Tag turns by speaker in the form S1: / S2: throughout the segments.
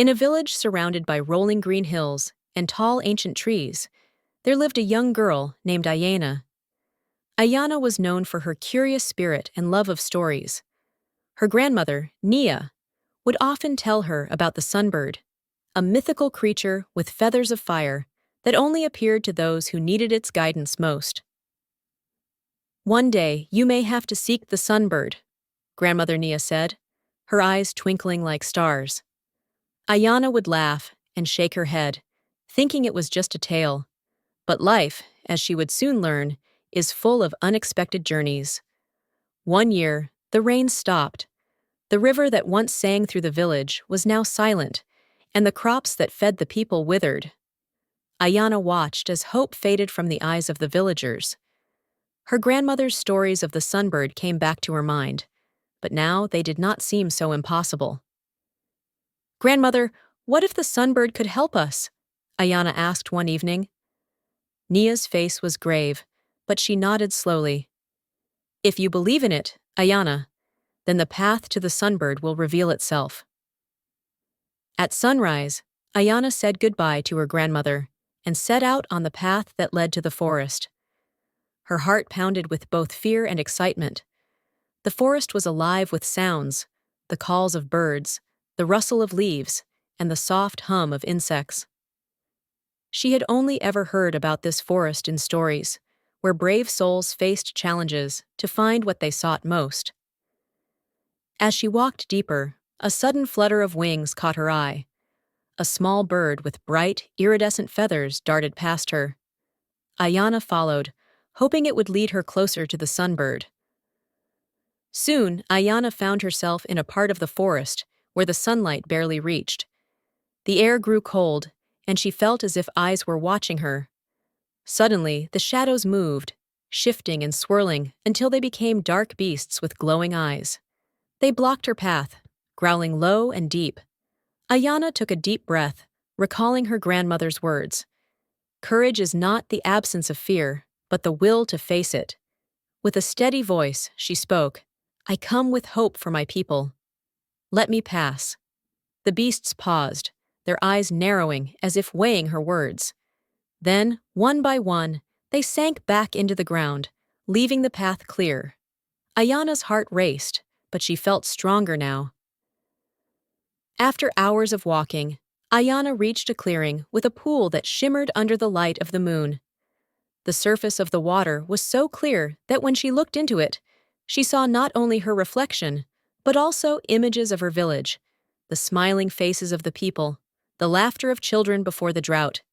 S1: In a village surrounded by rolling green hills and tall ancient trees, there lived a young girl named Ayana. Ayana was known for her curious spirit and love of stories. Her grandmother, Nia, would often tell her about the sunbird, a mythical creature with feathers of fire that only appeared to those who needed its guidance most. "One day you may have to seek the sunbird," Grandmother Nia said, her eyes twinkling like stars. Ayana would laugh and shake her head, thinking it was just a tale. But life, as she would soon learn, is full of unexpected journeys. One year, the rain stopped. The river that once sang through the village was now silent, and the crops that fed the people withered. Ayana watched as hope faded from the eyes of the villagers. Her grandmother's stories of the sunbird came back to her mind, but now they did not seem so impossible. "Grandmother, what if the sunbird could help us?" Ayana asked one evening. Nia's face was grave, but she nodded slowly. "If you believe in it, Ayana, then the path to the sunbird will reveal itself." At sunrise, Ayana said goodbye to her grandmother and set out on the path that led to the forest. Her heart pounded with both fear and excitement. The forest was alive with sounds, the calls of birds, the rustle of leaves, and the soft hum of insects. She had only ever heard about this forest in stories, where brave souls faced challenges to find what they sought most. As she walked deeper, a sudden flutter of wings caught her eye. A small bird with bright, iridescent feathers darted past her. Ayana followed, hoping it would lead her closer to the sunbird. Soon, Ayana found herself in a part of the forest where the sunlight barely reached. The air grew cold, and she felt as if eyes were watching her. Suddenly, the shadows moved, shifting and swirling until they became dark beasts with glowing eyes. They blocked her path, growling low and deep. Ayana took a deep breath, recalling her grandmother's words. "Courage is not the absence of fear, but the will to face it." With a steady voice, she spoke, "I come with hope for my people. Let me pass." The beasts paused, their eyes narrowing as if weighing her words. Then, one by one, they sank back into the ground, leaving the path clear. Ayana's heart raced, but she felt stronger now. After hours of walking, Ayana reached a clearing with a pool that shimmered under the light of the moon. The surface of the water was so clear that when she looked into it, she saw not only her reflection, but also images of her village, the smiling faces of the people, the laughter of children before the drought.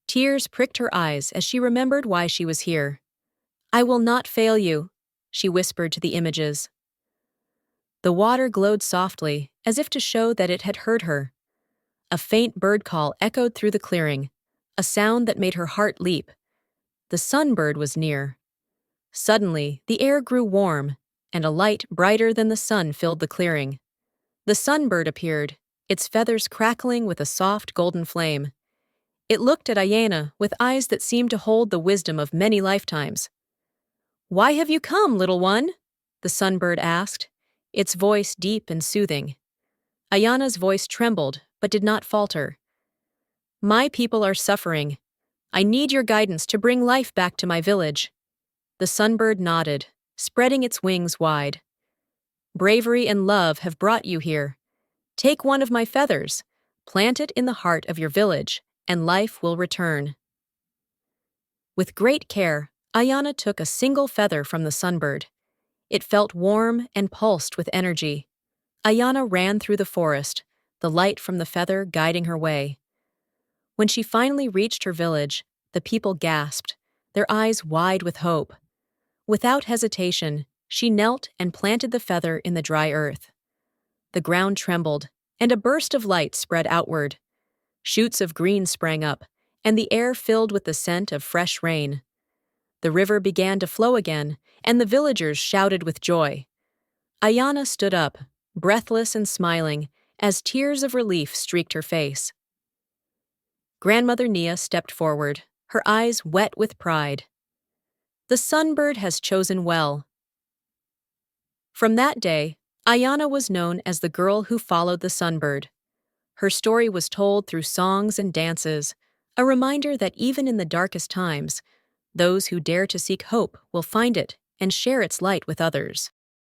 S1: Tears pricked her eyes as she remembered why she was here. "I will not fail you," she whispered to the images. The water glowed softly, as if to show that it had heard her. A faint bird call echoed through the clearing, a sound that made her heart leap. The sunbird was near. Suddenly, the air grew warm, and a light brighter than the sun filled the clearing. The sunbird appeared, its feathers crackling with a soft golden flame. It looked at Ayana with eyes that seemed to hold the wisdom of many lifetimes. "Why have you come, little one?" the sunbird asked, its voice deep and soothing. Ayana's voice trembled, but did not falter. "My people are suffering. I need your guidance to bring life back to my village." The sunbird nodded, spreading its wings wide. "Bravery and love have brought you here. Take one of my feathers, plant it in the heart of your village, and life will return." With great care, Ayana took a single feather from the sunbird. It felt warm and pulsed with energy. Ayana ran through the forest, the light from the feather guiding her way. When she finally reached her village, the people gasped, their eyes wide with hope. Without hesitation, she knelt and planted the feather in the dry earth. The ground trembled, and a burst of light spread outward. Shoots of green sprang up, and the air filled with the scent of fresh rain. The river began to flow again, and the villagers shouted with joy. Ayana stood up, breathless and smiling, as tears of relief streaked her face. Grandmother Nia stepped forward, her eyes wet with pride. "The sunbird has chosen well." From that day, Ayana was known as the girl who followed the sunbird. Her story was told through songs and dances, a reminder that even in the darkest times, those who dare to seek hope will find it and share its light with others.